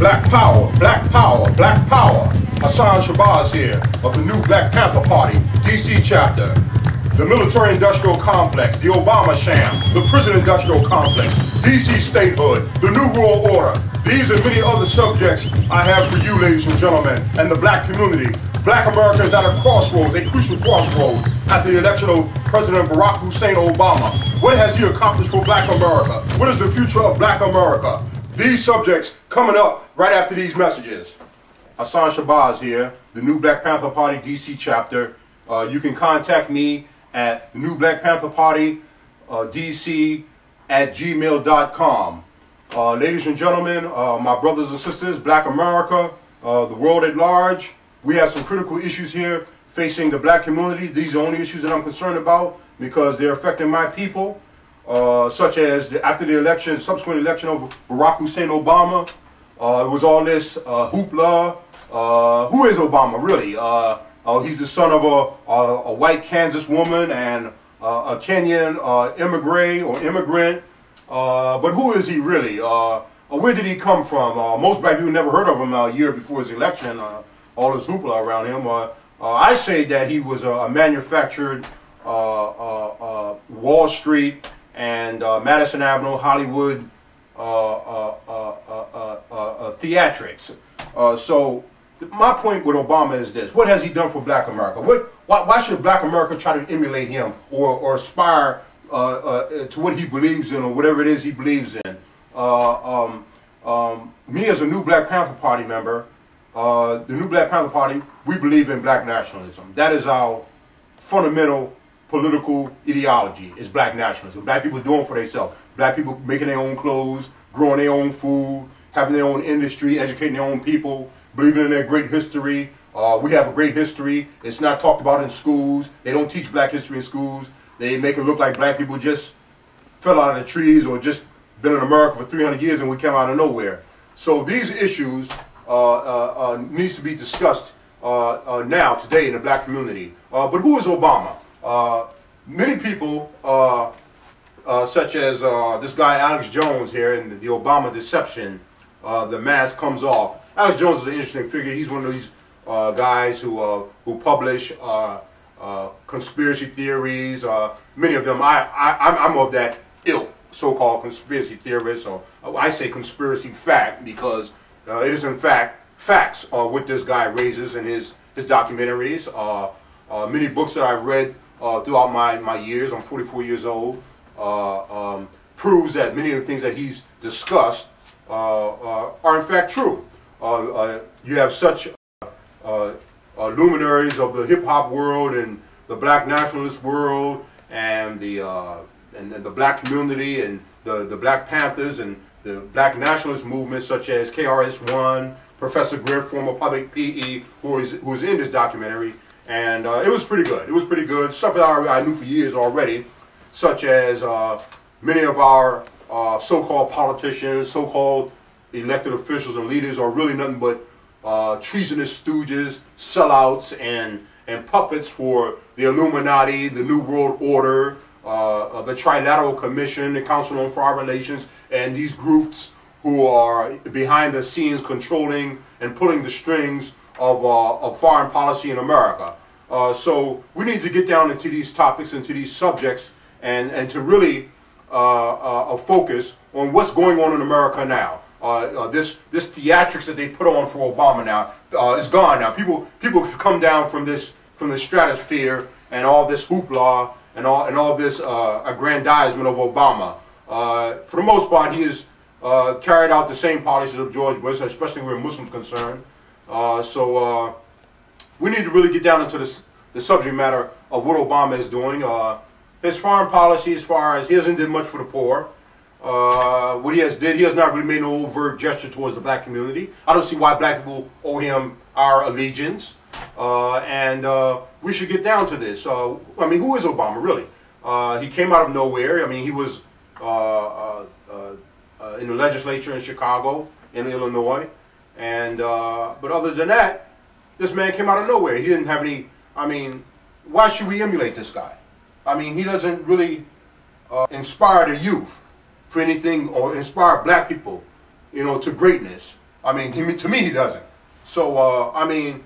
Black power, black power, black power. Hassan here of the new Black Panther Party, DC chapter. The military-industrial complex, the Obama sham, the prison-industrial complex, DC statehood, the New World Order. These and many other subjects I have for you, ladies and gentlemen, and the black community. Black America is at a crossroads, a crucial crossroads, after the election of President Barack Hussein Obama. What has he accomplished for Black America? What is the future of Black America? These subjects coming up right after these messages. Hassan here, the new Black Panther Party DC chapter. You can contact me at the new Black Panther Party DC@gmail.com. Ladies and gentlemen, my brothers and sisters, Black America, the world at large, we have some critical issues here facing the black community. These are the only issues that I'm concerned about because they're affecting my people, such as after the election, subsequent election of Barack Hussein Obama. It was all this hoopla. Who is Obama, really? He's the son of a white Kansas woman and a Kenyan immigrant. But who is he really? Where did he come from? Most black people never heard of him a year before his election. All this hoopla around him. I say that he was a manufactured Wall Street and Madison Avenue, Hollywood theatrics. So my point with Obama is this: what has he done for Black America? Why should Black America try to emulate him or aspire to what he believes in or whatever it is he believes in? Me as a new Black Panther Party member, the new Black Panther Party, we believe in black nationalism. That is our fundamental political ideology, is black nationalism. Black people doing for themselves. Black people making their own clothes, growing their own food, having their own industry, educating their own people, believing in their great history. We have a great history. It's not talked about in schools. They don't teach black history in schools. They make it look like black people just fell out of the trees or just been in America for 300 years and we came out of nowhere. So these issues needs to be discussed now, today, in the black community. But who is Obama? Many people, such as this guy Alex Jones here in the Obama Deception, the mask comes off. Alex Jones is an interesting figure. He's one of these guys who publish conspiracy theories. Many of them, I'm of that ilk, so-called conspiracy theorists, or I say conspiracy fact because it is in fact facts what this guy raises in his documentaries. Many books that I've read throughout my years, I'm 44 years old, proves that many of the things that he's discussed are in fact true. You have such luminaries of the hip-hop world and the black nationalist world and the black community and the Black Panthers and the black nationalist movement, such as KRS-One, Professor Griff, former public PE, who is in this documentary. And it was pretty good. It was pretty good. Stuff that I knew for years already, such as many of our so-called politicians, so-called elected officials and leaders are really nothing but treasonous stooges, sellouts, and puppets for the Illuminati, the New World Order, the Trilateral Commission, the Council on Foreign Relations, and these groups who are behind the scenes controlling and pulling the strings of foreign policy in America. So we need to get down into these topics, into these subjects, and to really focus on what's going on in America now. This theatrics that they put on for Obama now is gone now. People come down from the stratosphere and all this hoopla and all this aggrandizement of Obama. For the most part, he has carried out the same policies of George Bush, especially where Muslims concerned. So we need to really get down into the subject matter of what Obama is doing. His foreign policy, as far as he hasn't did much for the poor. What he has not really made no overt gesture towards the black community. I don't see why black people owe him our allegiance. And we should get down to this. I mean, who is Obama, really? He came out of nowhere. I mean, he was in the legislature in Chicago, in Illinois. And but other than that, this man came out of nowhere. He didn't have any, I mean, why should we emulate this guy? I mean, he doesn't really inspire the youth for anything or inspire black people, you know, to greatness. I mean, to me, he doesn't. So, I mean,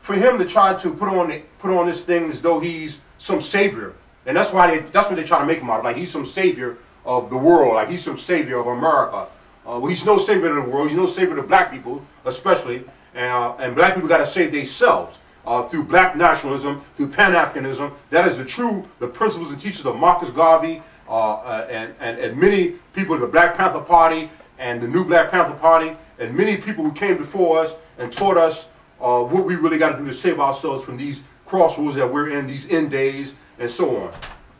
for him to try to put on this thing as though he's some savior, and that's what they try to make him out of, like he's some savior of the world, like he's some savior of America. Well, he's no savior of the world. He's no savior of black people, especially, and black people got to save themselves through black nationalism, through Pan-Africanism. That is the principles and teachings of Marcus Garvey and many people of the Black Panther Party and the new Black Panther Party, and many people who came before us and taught us what we really got to do to save ourselves from these crossroads that we're in, these end days, and so on.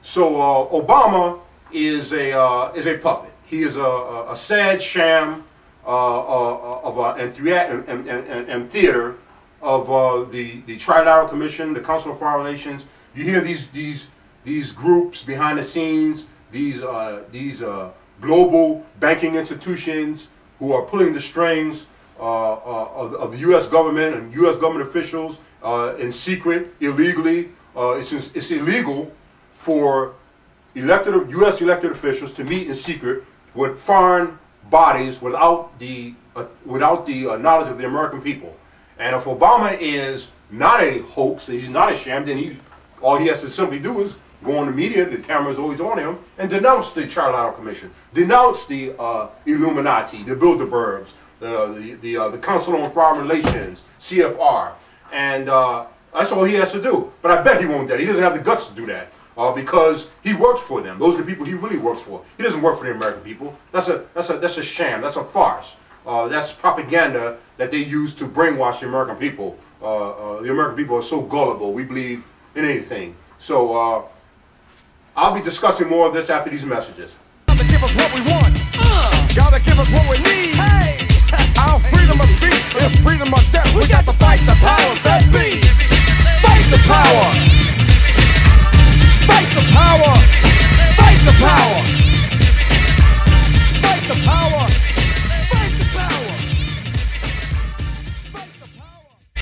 So Obama is a puppet. He is a sad sham and theater of the Trilateral Commission, the Council of Foreign Relations. You hear these groups behind the scenes, these global banking institutions who are pulling the strings of the U.S. government and U.S. government officials in secret, illegally. It's illegal for U.S. elected officials to meet in secret with foreign bodies without the knowledge of the American people. And if Obama is not a hoax, he's not a sham, then all he has to simply do is go on the media, the camera is always on him, and denounce the Trilateral Commission, denounce the Illuminati, the Bilderbergs, the Council on Foreign Relations, CFR, and that's all he has to do. But I bet he won't do that. He doesn't have the guts to do that because he works for them. Those are the people he really works for. He doesn't work for the American people. That's a sham. That's a farce. That's propaganda that they use to brainwash the American people. The American people are so gullible. We believe in anything. So I'll be discussing more of this after these messages. Gotta give us what we want. Gotta give us what we need. Hey!